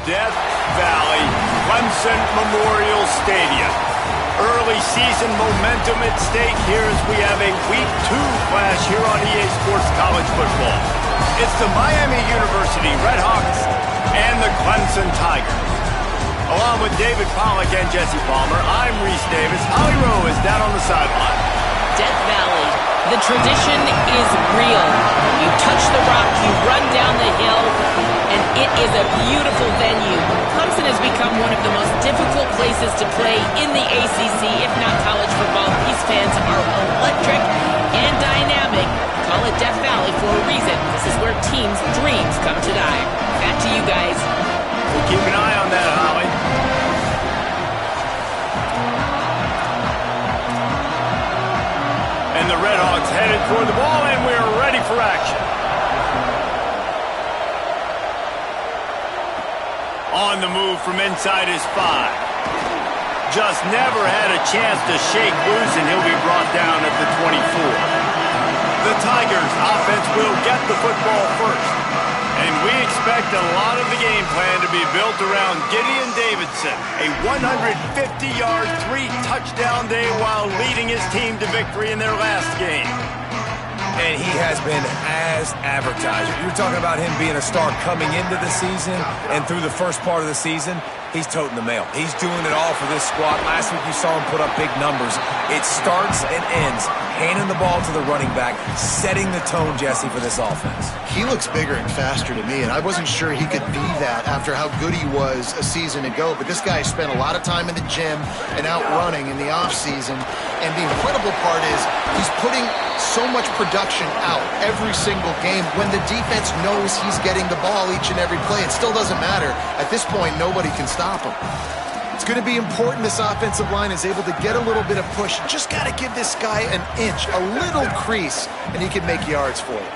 Death Valley Clemson Memorial Stadium. Early season momentum at stake here as we have a Week 2 clash here on EA Sports College Football. It's the Miami University Redhawks and the Clemson Tigers. Along with David Pollack and Jesse Palmer, I'm Reese Davis. Holly Rowe is down on the sideline. Death Valley, the tradition is real. You touch the rock, you run down the hill, and it is a beautiful venue. Clemson has become one of the most difficult places to play in the ACC, if not college football. These fans are electric and dynamic. Call it Death Valley for a reason. This is where teams' dreams come to die. Back to you guys. We'll keep an eye on that, Holly. And the Redhawks headed toward the ball, and we're ready for action. On the move from inside his 5. Just never had a chance to shake loose, and he'll be brought down at the 24. The Tigers' offense will get the football first. And we expect a lot of the game plan to be built around Gideon Davidson. A 150-yard, 3-touchdown day while leading his team to victory in their last game. And he has been as advertised. You're talking about him being a star coming into the season, and through the first part of the season, he's toting the mail. He's doing it all for this squad. Last week you saw him put up big numbers. It starts and ends handing the ball to the running back, setting the tone, Jesse, for this offense. He looks bigger and faster to me, and I wasn't sure he could be that after how good he was a season ago. But this guy spent a lot of time in the gym and out running in the offseason. And the incredible part is he's putting so much production out every single game. When the defense knows he's getting the ball each and every play, it still doesn't matter. At this point, nobody can stop him. It's going to be important this offensive line is able to get a little bit of push. Just got to give this guy an inch, a little crease, and he can make yards for you.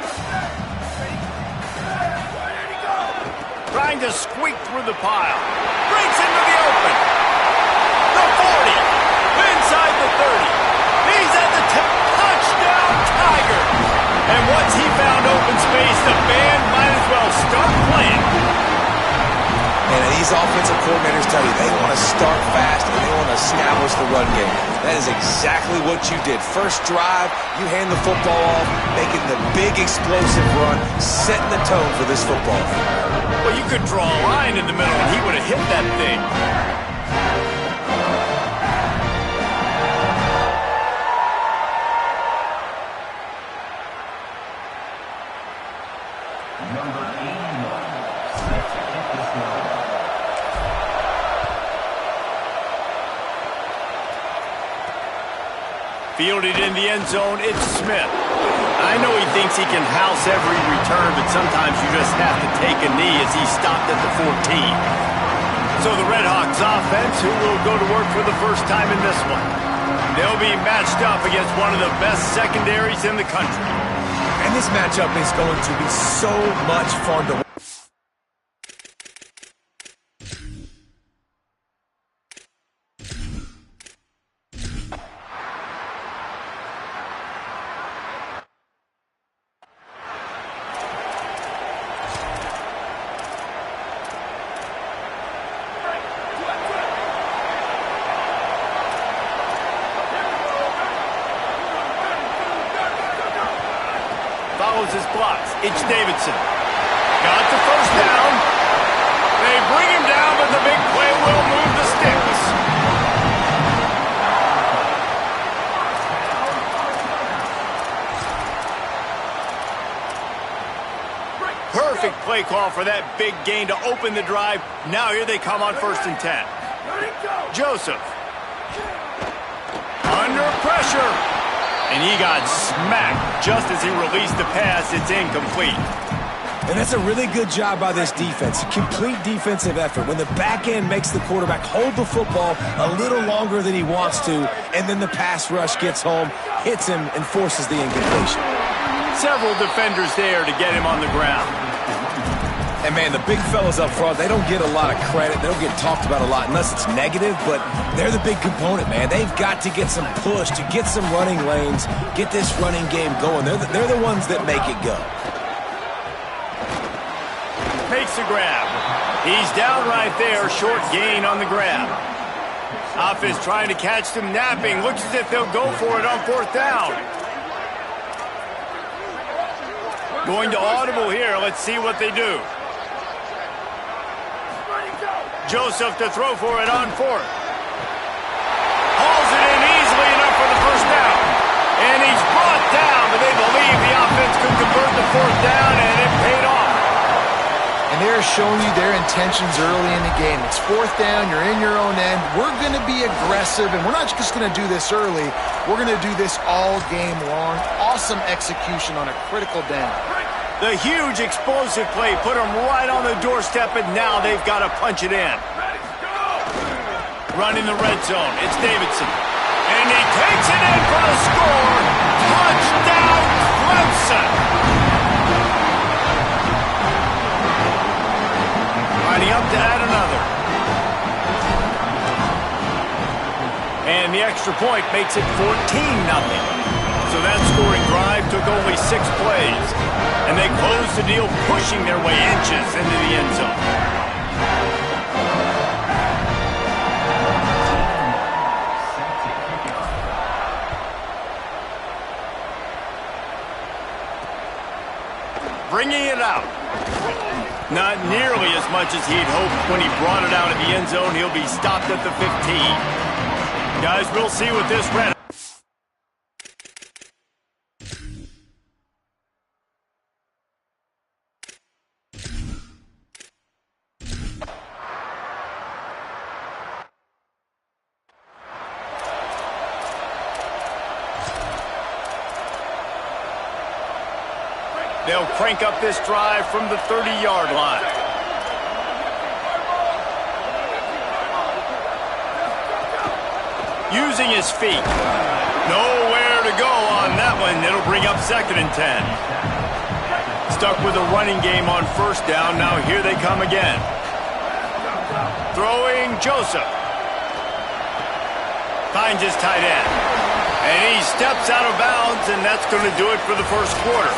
Trying to squeak through the pile. Breaks into the open. The 40. Inside the 30. He's at the 10. Touchdown, Tiger. And once he found open space, the band might as well start playing. And these offensive coordinators tell you they want to start fast and they want to establish the run game. That is exactly what you did. First drive, you hand the football off, making the big explosive run, setting the tone for this football game. Well, you could draw a line in the middle and he would have hit that thing. Fielded in the end zone, it's Smith. I know he thinks he can house every return, but sometimes you just have to take a knee as he stopped at the 14. So the Redhawks offense, who will go to work for the first time in this one. They'll be matched up against one of the best secondaries in the country. And this matchup is going to be so much fun to watch. Follows his blocks. It's Davidson. Got the first down. They bring him down, but the big play will move the sticks. Perfect play call for that big gain to open the drive. Now here they come on 1st and 10. Joseph. Under pressure. And he got smacked just as he released the pass. It's incomplete. And that's a really good job by this defense. A complete defensive effort. When the back end makes the quarterback hold the football a little longer than he wants to, and then the pass rush gets home, hits him, and forces the incompletion. Several defenders there to get him on the ground. And, man, the big fellas up front, they don't get a lot of credit. They don't get talked about a lot unless it's negative, but they're the big component, man. They've got to get some push, to get some running lanes, get this running game going. They're the ones that make it go. Makes a grab. He's down right there, short gain on the grab. Offense trying to catch them napping. Looks as if they'll go for it on 4th down. Going to audible here. Let's see what they do. Joseph to throw for it on 4th. Hauls it in easily enough for the 1st down. And he's brought down, but they believe the offense could convert the 4th down, and it paid off. And they're showing you their intentions early in the game. It's 4th down, you're in your own end. We're going to be aggressive, and we're not just going to do this early. We're going to do this all game long. Awesome execution on a critical down. The huge explosive play put them right on the doorstep, and now they've got to punch it in. Running the red zone, it's Davidson. And he takes it in for the score. Touchdown, Clemson. Lining up to add another. And the extra point makes it 14-0. So that scoring drive took only 6 plays. And they closed the deal, pushing their way inches into the end zone. Bringing it out. Not nearly as much as he'd hoped when he brought it out of the end zone. He'll be stopped at the 15. Guys, we'll see what this red. They'll crank up this drive from the 30-yard line. Using his feet. Nowhere to go on that one. It'll bring up 2nd and 10. Stuck with a running game on 1st down. Now here they come again. Throwing Joseph. Finds his tight end. And he steps out of bounds, and that's going to do it for the 1st quarter.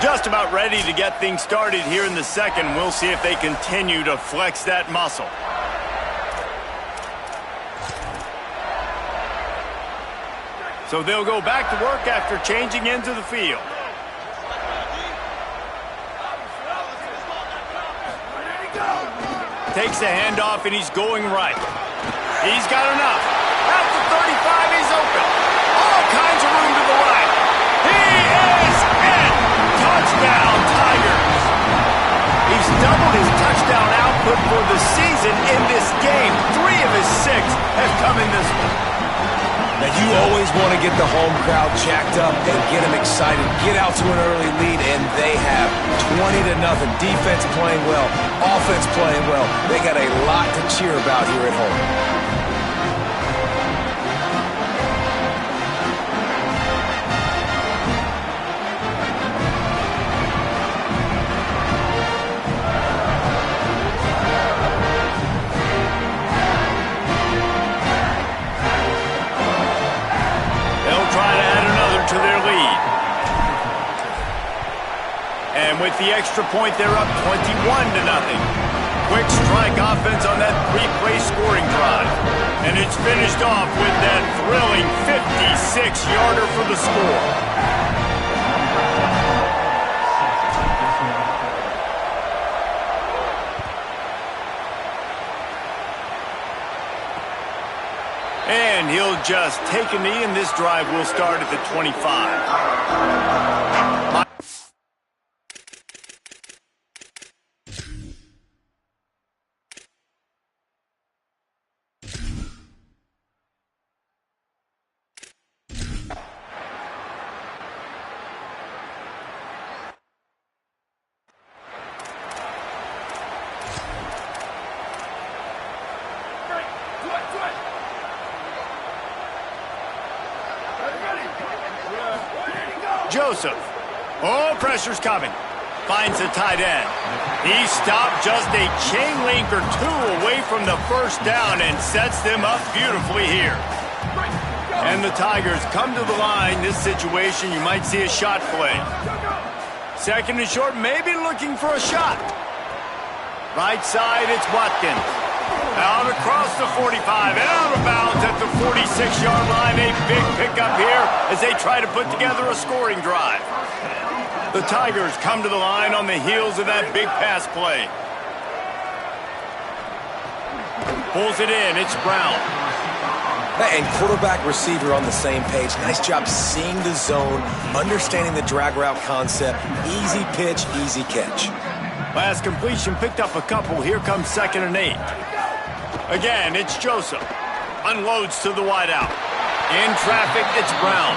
Just about ready to get things started here in the 2nd. We'll see if they continue to flex that muscle. So they'll go back to work after changing into the field. Takes the handoff, and he's going right. He's got enough. At the 35, he's open. All kinds of room to the right. He is in. Touchdown, Tigers. He's doubled his touchdown output for the season in this game. 3 of his 6 have come in this one. Now, you always want to get the home crowd jacked up and get them excited. Get out to an early lead, and they have 20-0. Defense playing well, offense playing well. They got a lot to cheer about here at home. To their lead. And with the extra point, they're up 21-0. Quick strike offense on that 3-play scoring drive. And it's finished off with that thrilling 56-yarder for the score. And he'll just take a knee, and this drive will start at the 25. Joseph. Oh, pressure's coming. finds the tight end. He stopped just a chain link or two away from the first down and sets them up beautifully here. And the Tigers come to the line. This situation, you might see a shot play. Second and short, maybe looking for a shot. Right side, it's Watkins. Out across the 45 and out of bounds at the 46-yard line. A big pickup here as they try to put together a scoring drive. The Tigers come to the line on the heels of that big pass play. Pulls it in. It's Brown. And quarterback receiver on the same page. Nice job seeing the zone, understanding the drag route concept. Easy pitch, easy catch. Last completion picked up a couple. Here comes 2nd and 8. Again, it's Joseph. Unloads to the wideout. In traffic, it's Brown.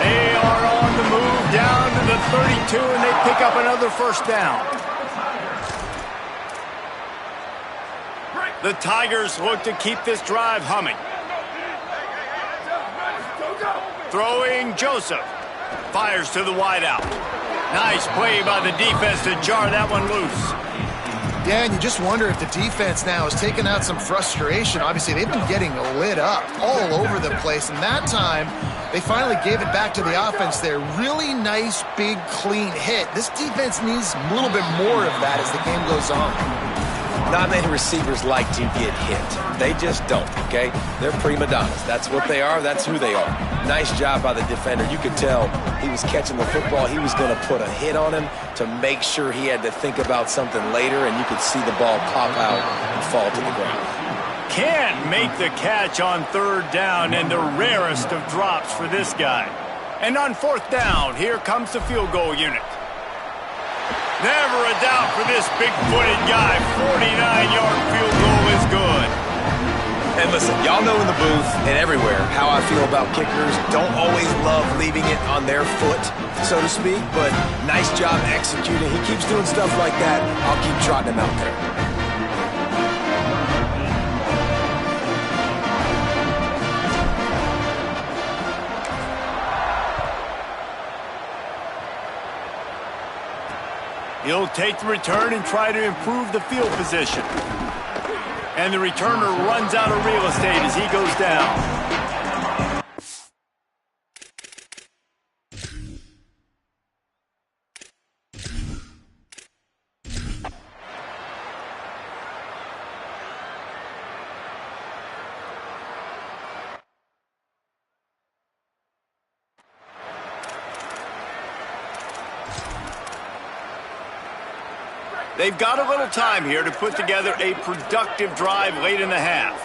They are on the move down to the 32, and they pick up another first down. The Tigers look to keep this drive humming. Throwing Joseph. Fires to the wideout. Nice play by the defense to jar that one loose. Yeah, and you just wonder if the defense now has taken out some frustration. Obviously, they've been getting lit up all over the place, and that time they finally gave it back to the offense there. Really nice, big, clean hit. This defense needs a little bit more of that as the game goes on. Not many receivers like to get hit. They just don't, okay? They're prima donnas. That's what they are. That's who they are. Nice job by the defender. You could tell he was catching the football. He was going to put a hit on him to make sure he had to think about something later, and you could see the ball pop out and fall to the ground. Can't make the catch on 3rd down, and the rarest of drops for this guy. And on 4th down, here comes the field goal unit. Never a doubt for this big-footed guy. 49-yard field goal is good. And listen, y'all know in the booth and everywhere how I feel about kickers. Don't always love leaving it on their foot, so to speak, but nice job executing. He keeps doing stuff like that. I'll keep trotting him out there. He'll take the return and try to improve the field position. And the returner runs out of real estate as he goes down. They've got a little time here to put together a productive drive late in the half.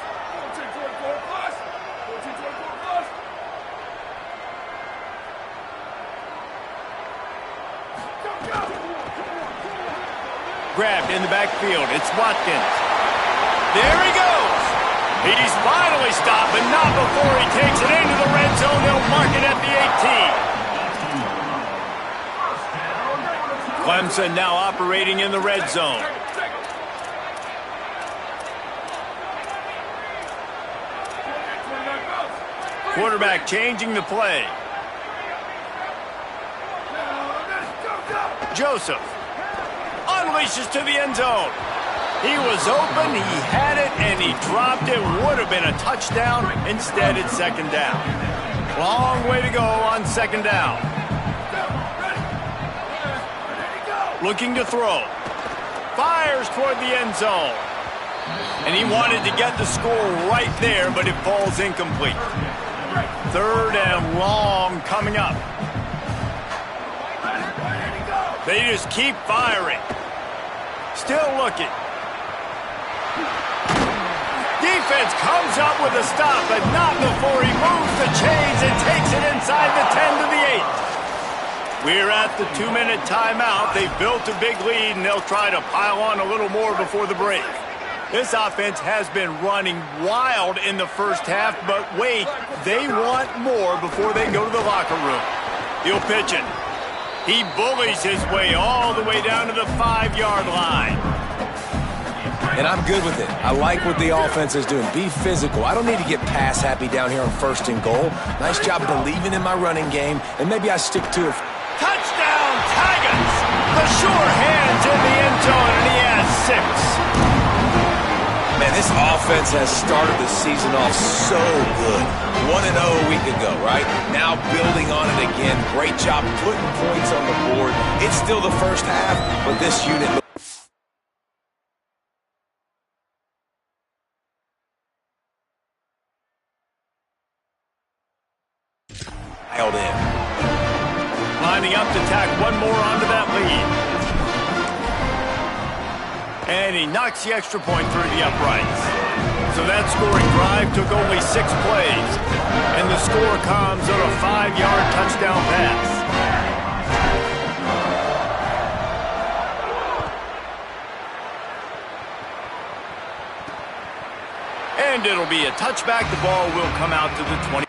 Grabbed in the backfield. It's Watkins. There he goes. He's finally stopped, but not before he takes it into the red zone. They'll mark it at the 18. Clemson now operating in the red zone. Quarterback changing the play. Joseph unleashes to the end zone. He was open, he had it, and he dropped it. Would have been a touchdown. Instead, it's 2nd down. Long way to go on 2nd down. Looking to throw. Fires toward the end zone. And he wanted to get the score right there, but it falls incomplete. 3rd and long coming up. They just keep firing. Still looking. Defense comes up with a stop, but not before he moves the chains and takes it inside the 10 to the 8. We're at the 2-minute timeout. They've built a big lead, and they'll try to pile on a little more before the break. This offense has been running wild in the first half, but wait, they want more before they go to the locker room. He'll pitch it. He bullies his way all the way down to the 5-yard line. And I'm good with it. I like what the offense is doing. Be physical. I don't need to get pass happy down here on 1st and goal. Nice job believing in my running game, and maybe I stick to it. Touchdown, Tigers! The sure hands in the end zone, and he has 6. Man, this offense has started the season off so good. 1-0 a week ago, right? Now building on it again. Great job putting points on the board. It's still the first half, but this unit looks dialed in. Lining up to tack one more onto that lead. And he knocks the extra point through the uprights. So that scoring drive took only 6 plays. And the score comes on a 5-yard touchdown pass. And it'll be a touchback. The ball will come out to the 20.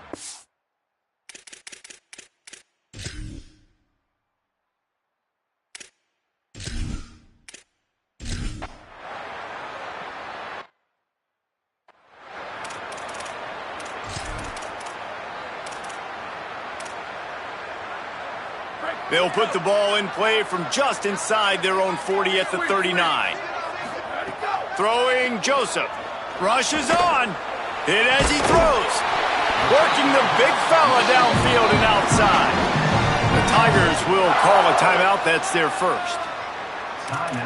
They'll put the ball in play from just inside their own 40 at the 39. Throwing Joseph. Rushes on. Hit as he throws. Working the big fella downfield and outside. The Tigers will call a timeout. That's their first.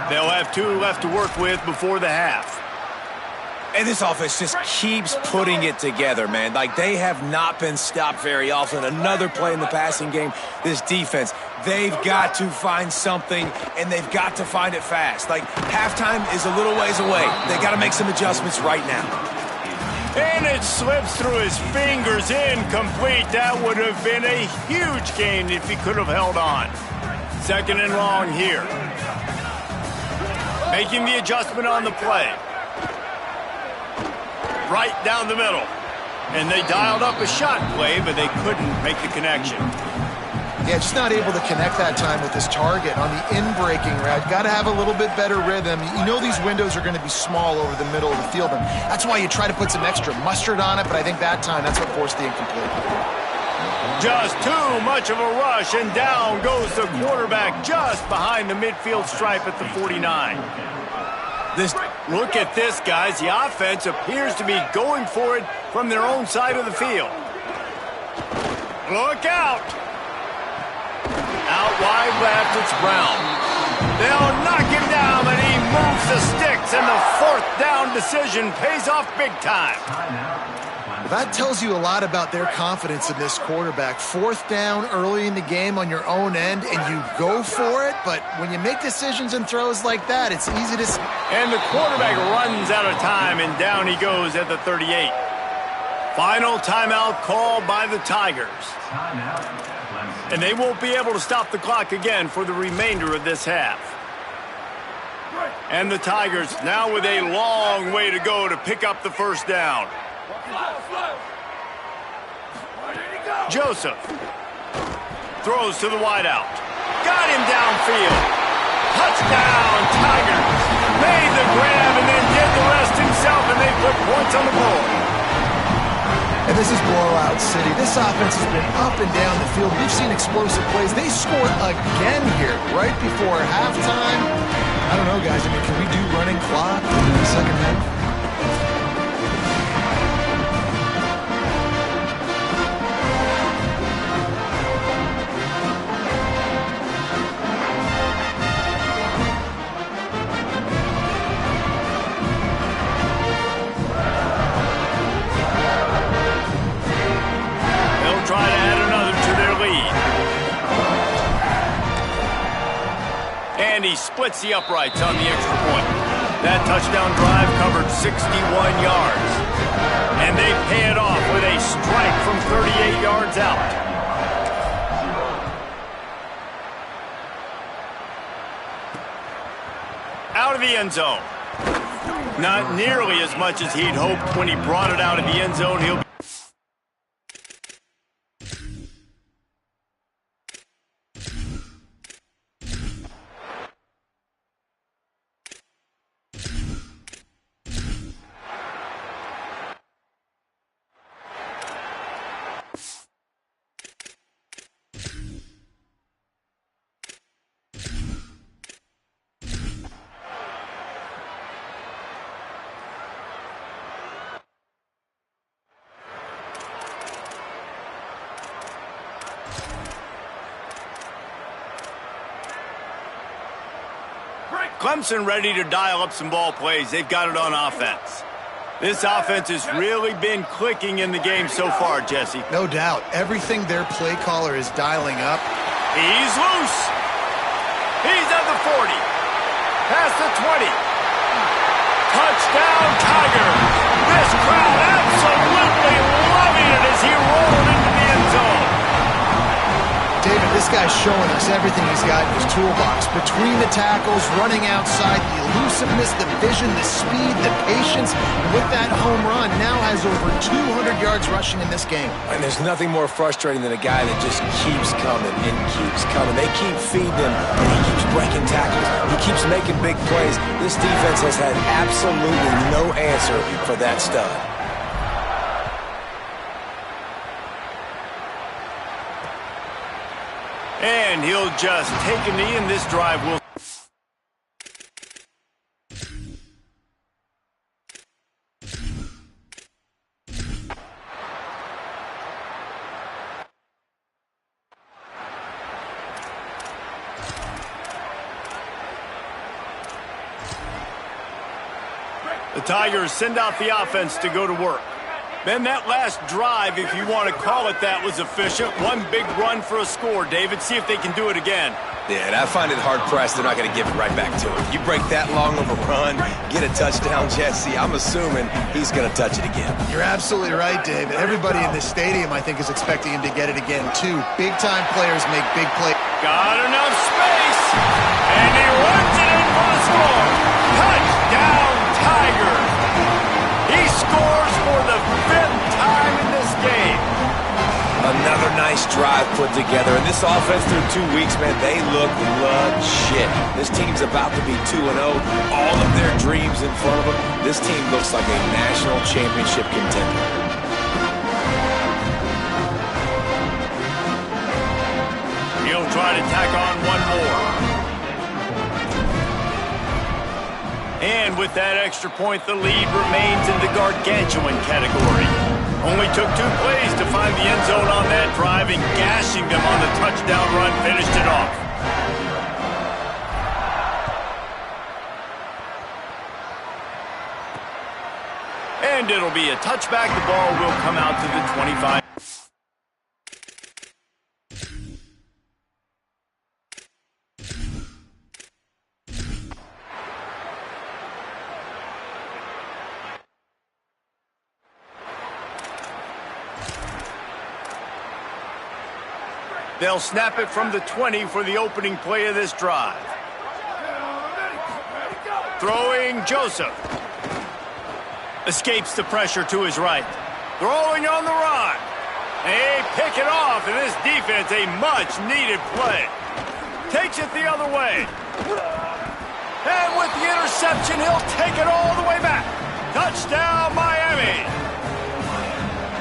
They'll have 2 left to work with before the half. And this offense just keeps putting it together, man. Like, they have not been stopped very often. Another play in the passing game. This defense, they've got to find something, and they've got to find it fast. Like, halftime is a little ways away. They got to make some adjustments right now. And it slips through his fingers, incomplete. That would have been a huge gain if he could have held on. 2nd and long here. Making the adjustment on the play. Right down the middle. And they dialed up a shot play, but they couldn't make the connection. Yeah, just not able to connect that time with his target on the in-breaking route. Got to have a little bit better rhythm. You know these windows are going to be small over the middle of the field, and that's why you try to put some extra mustard on it, but I think that time that's what forced the incomplete. Just too much of a rush, and down goes the quarterback just behind the midfield stripe at the 49. Look at this, guys. The offense appears to be going for it from their own side of the field. Look out! Out wide left, it's Brown. They'll knock him down, and he moves the sticks, and the 4th down decision pays off big time. That tells you a lot about their confidence in this quarterback. 4th down early in the game on your own end, and you go for it, but when you make decisions and throws like that, it's easy to... And the quarterback runs out of time, and down he goes at the 38. Final timeout called by the Tigers. And they won't be able to stop the clock again for the remainder of this half. And the Tigers now with a long way to go to pick up the 1st down. Joseph throws to the wideout. Got him downfield. Touchdown, Tigers. Made the grab and then did the rest himself, and they put points on the board. And this is blowout city. This offense has been up and down the field. We've seen explosive plays. They scored again here right before halftime. I don't know, guys. I mean, can we do running clock in the second half? Try to add another to their lead. And he splits the uprights on the extra point. That touchdown drive covered 61 yards. And they pay it off with a strike from 38 yards out. Out of the end zone. Not nearly as much as he'd hoped when he brought it out of the end zone. He'll Clemson ready to dial up some ball plays. They've got it on offense. This offense has really been clicking in the game so far, Jesse. No doubt. Everything their play caller is dialing up. He's loose. He's at the 40. Past the 20. Touchdown, Tigers. This crowd absolutely loving it as he rolled into the end zone. David, this guy's showing us everything he's got in his toolbox. Between the tackles, running outside, the elusiveness, the vision, the speed, the patience. And with that home run, now has over 200 yards rushing in this game. And there's nothing more frustrating than a guy that just keeps coming and keeps coming. They keep feeding him, and he keeps breaking tackles. He keeps making big plays. This defense has had absolutely no answer for that stud. And he'll just take a knee, and this drive will... The Tigers send out the offense to go to work. Ben, that last drive, if you want to call it that, was efficient. One big run for a score. David, see if they can do it again. Yeah, and I find it hard-pressed they're not going to give it right back to him. You break that long of a run, get a touchdown, Jesse, I'm assuming he's going to touch it again. You're absolutely right, David. Everybody in this stadium, I think, is expecting him to get it again, too. Big-time players make big plays. Got enough space, and he runs it in for the score. Touchdown, Tigers. He scores for the 5th time in this game. Another nice drive put together. And this offense through 2 weeks, man, they look legit. This team's about to be 2-0. All of their dreams in front of them. This team looks like a national championship contender. He'll try to tack on one more. And with that extra point, the lead remains in the gargantuan category. Only took 2 plays to find the end zone on that drive, and gashing them on the touchdown run finished it off. And it'll be a touchback. The ball will come out to the 25. They'll snap it from the 20 for the opening play of this drive. Throwing Joseph. Escapes the pressure to his right. Throwing on the run. They pick it off, and this defense, a much-needed play. Takes it the other way. And with the interception, he'll take it all the way back. Touchdown, Miami.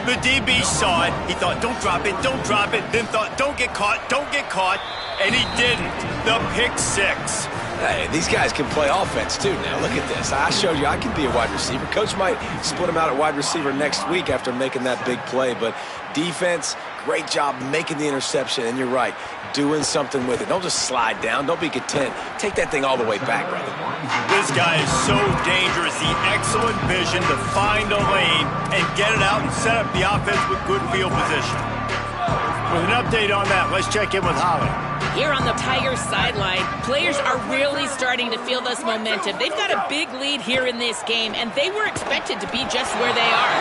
The DB saw it. He thought, don't drop it, don't drop it. Then thought, don't get caught, don't get caught. And he didn't. The pick 6. Hey, these guys can play offense, too. Now, look at this. I showed you I can be a wide receiver. Coach might split him out at wide receiver next week after making that big play. But defense, great job making the interception. And you're right, doing something with it. Don't just slide down. Don't be content. Take that thing all the way back, brother. This guy is so dangerous. The excellent vision to find a lane and get it out and set up the offense with good field position. With an update on that, let's check in with Holly. Here on the Tigers sideline, players are really starting to feel this momentum. They've got a big lead here in this game, and they were expected to be just where they are.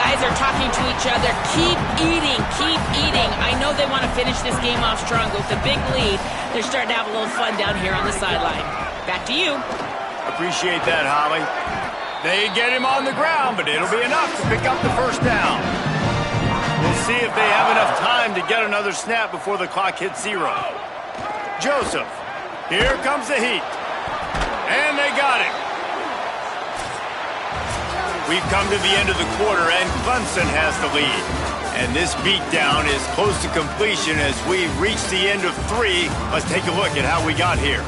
Guys are talking to each other. Keep eating, keep eating. I know they want to finish this game off strong. With the big lead, they're starting to have a little fun down here on the sideline. Back to you. Appreciate that, Holly. They get him on the ground, but it'll be enough to pick up the first down. We'll see if they have enough time to get another snap before the clock hits 0. Joseph. Here comes the heat. And they got him. We've come to the end of the quarter, and Clemson has the lead. And this beatdown is close to completion as we reach the end of 3. Let's take a look at how we got here.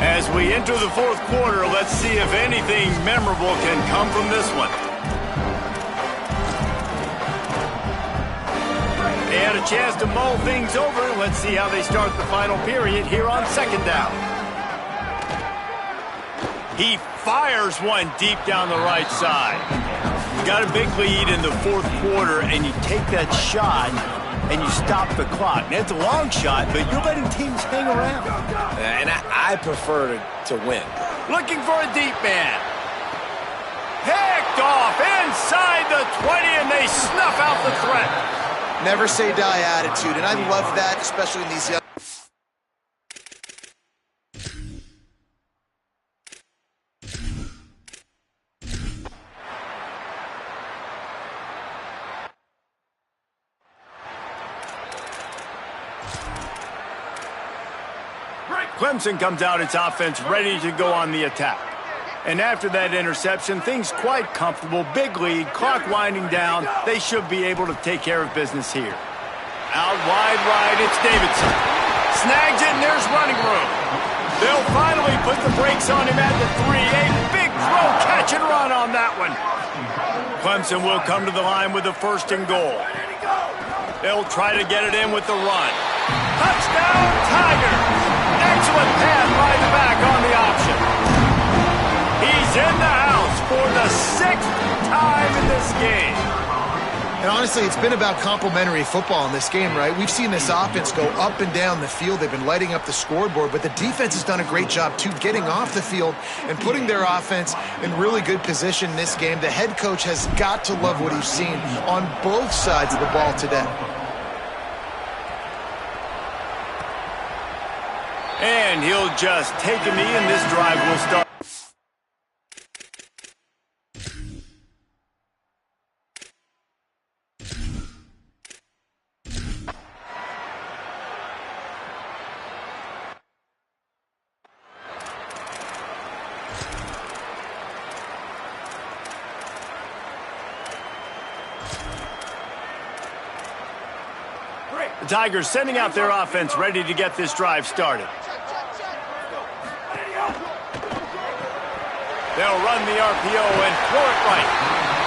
As we enter the 4th quarter, let's see if anything memorable can come from this one. had a chance to mull things over. Let's see how they start the final period here on second down. He fires one deep down the right side. You got a big lead in the fourth quarter, and you take that shot, and you stop the clock. Now, it's a long shot, but you're letting teams hang around. And I prefer to win. Looking for a deep man. Picked off inside the 20, and they snuff out the threat. Never say die attitude, and I love that, especially in these young... Clemson comes out its offense ready to go on the attack. And after that interception, things quite comfortable. Big lead, clock winding down. They should be able to take care of business here. Out wide right, it's Davidson. Snags it, and there's running room. They'll finally put the brakes on him at the 3. A big throw, catch and run on that one. Clemson will come to the line with a 1st and goal. They'll try to get it in with the run. Touchdown, Tigers! Excellent pass by the back on the option. He's in the house for the 6th time in this game. And honestly, it's been about complementary football in this game, right? We've seen this offense go up and down the field. They've been lighting up the scoreboard, but the defense has done a great job, too, getting off the field and putting their offense in really good position in this game. The head coach has got to love what he's seen on both sides of the ball today. And he'll just take a knee, and this drive will start. The Tigers sending out their offense ready to get this drive started. They'll run the RPO and throw it right.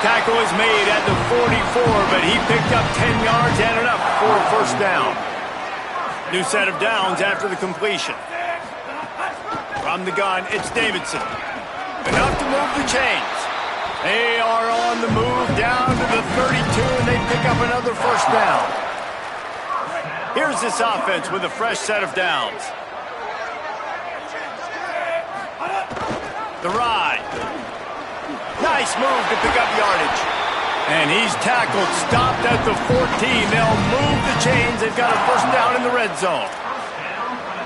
Tackle is made at the 44, but he picked up 10 yards and enough for a 1st down. New set of downs after the completion. From the gun, it's Davidson. Enough to move the chains. They are on the move down to the 32, and they pick up another 1st down. Here's this offense with a fresh set of downs. The ride. Nice move to pick up yardage. And he's tackled, stopped at the 14. They'll move the chains. They've got a 1st down in the red zone.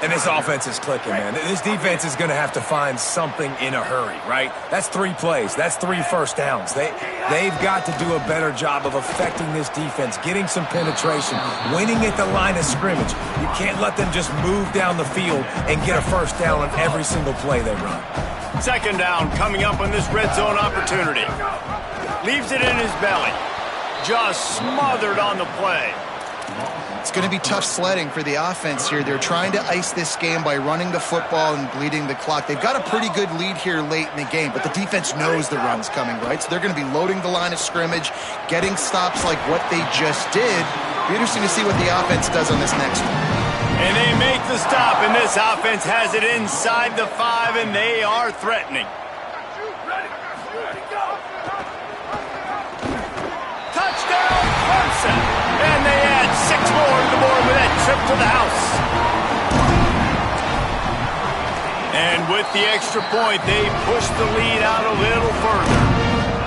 And this offense is clicking, man. This defense is going to have to find something in a hurry, right? That's 3 plays. That's 3 1st downs. They've got to do a better job of affecting this defense, getting some penetration, winning at the line of scrimmage. You can't let them just move down the field and get a 1st down on every single play they run. 2nd down coming up on this red zone opportunity. Leaves it in his belly. Just smothered on the play. It's going to be tough sledding for the offense here. They're trying to ice this game by running the football and bleeding the clock. They've got a pretty good lead here late in the game, but the defense knows the run's coming, right? So they're going to be loading the line of scrimmage, getting stops like what they just did. Be interesting to see what the offense does on this next one. And they make the stop, and this offense has it inside the 5, and they are threatening. Touchdown, Clemson! And they add 6 more to the board with that trip to the house. And with the extra point, they push the lead out a little further.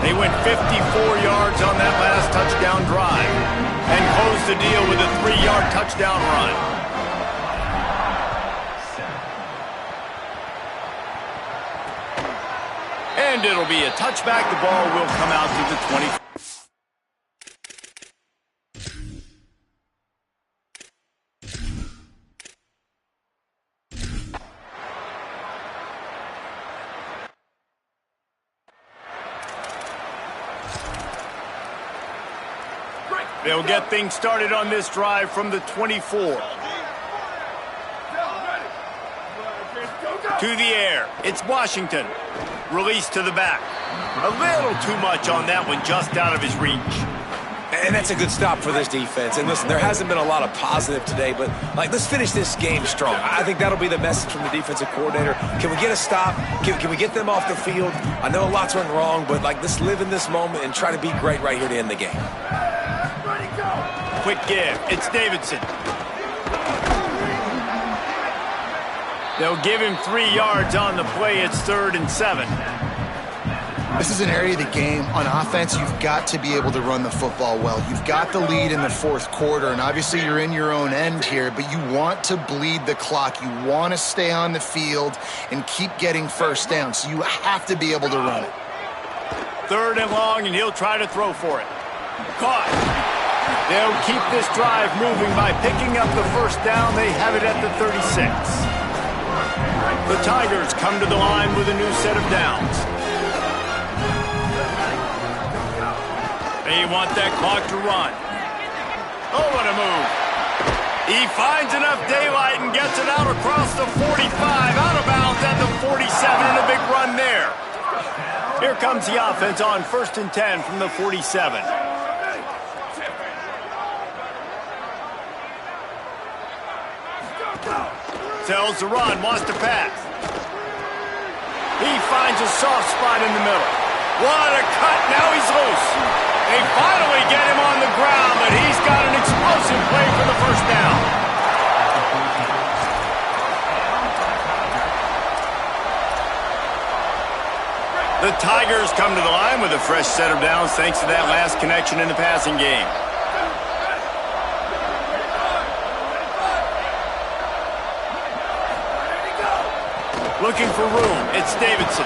They went 54 yards on that last touchdown drive and closed the deal with a 3-yard touchdown run. And it'll be a touchback. The ball will come out to the 20. They'll get things started on this drive from the 24. To the air. It's Washington. Release to the back. A little too much on that one, just out of his reach. And that's a good stop for this defense. And listen, there hasn't been a lot of positive today, but let's finish this game strong. I think that'll be the message from the defensive coordinator. Can we get a stop? Can we get them off the field? I know a lot's went wrong, but let's live in this moment and try to be great right here to end the game. Quick give. It's Davidson. They'll give him 3 yards on the play. It's 3rd and 7. This is an area of the game. On offense, you've got to be able to run the football well. You've got the lead in the 4th quarter, and obviously you're in your own end here, but you want to bleed the clock. You want to stay on the field and keep getting first down, so you have to be able to run it. 3rd and long, and he'll try to throw for it. Caught. They'll keep this drive moving by picking up the first down. They have it at the 36. The Tigers come to the line with a new set of downs. They want that clock to run. Oh, what a move. He finds enough daylight and gets it out across the 45, out of bounds at the 47, and a big run there. Here comes the offense on 1st and 10 from the 47. Tells the run, wants to pass. He finds a soft spot in the middle. What a cut, now he's loose. They finally get him on the ground, but he's got an explosive play for the first down. The Tigers come to the line with a fresh set of downs thanks to that last connection in the passing game. Looking for room, it's Davidson.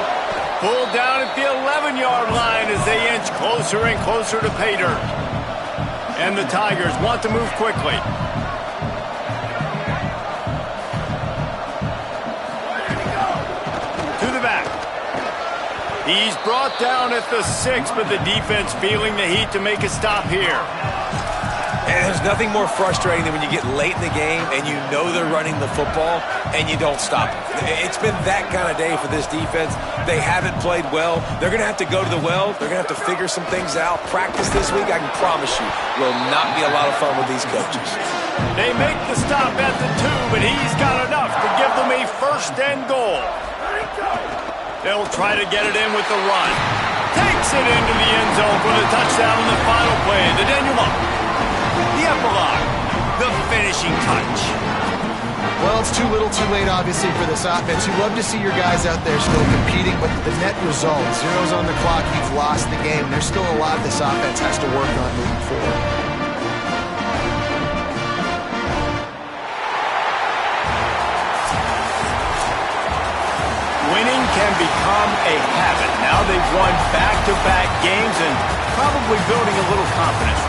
Pulled down at the 11-yard line as they inch closer and closer to pay dirt. And the Tigers want to move quickly. To the back. He's brought down at the 6, but the defense feeling the heat to make a stop here. And there's nothing more frustrating than when you get late in the game and you know they're running the football and you don't stop it. It's been that kind of day for this defense. They haven't played well. They're going to have to go to the well. They're going to have to figure some things out. Practice this week, I can promise you, will not be a lot of fun with these coaches. They make the stop at the 2, but he's got enough to give them a 1st and goal. They'll try to get it in with the run. Takes it into the end zone for the touchdown on the final play. The denouement. The epilogue, the finishing touch. Well, it's too little too late, obviously, for this offense. You love to see your guys out there still competing, but the net result, 0's on the clock, you've lost the game. There's still a lot this offense has to work on moving forward. Winning can become a habit. Now they've won back-to-back games and probably building a little confidence.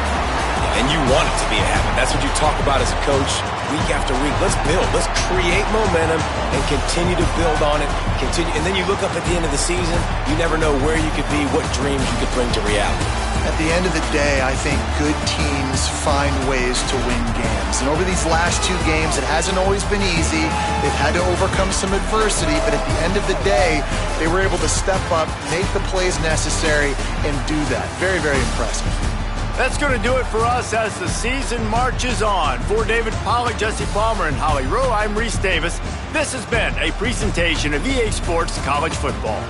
And you want it to be a habit. That's what you talk about as a coach week after week. Let's build. Let's create momentum and continue to build on it. And then you look up at the end of the season, you never know where you could be, what dreams you could bring to reality. At the end of the day, I think good teams find ways to win games. And over these last 2 games, it hasn't always been easy. They've had to overcome some adversity, but at the end of the day, they were able to step up, make the plays necessary, and do that. Very, very impressive. That's going to do it for us as the season marches on. For David Pollack, Jesse Palmer, and Holly Rowe, I'm Reese Davis. This has been a presentation of EA Sports College Football.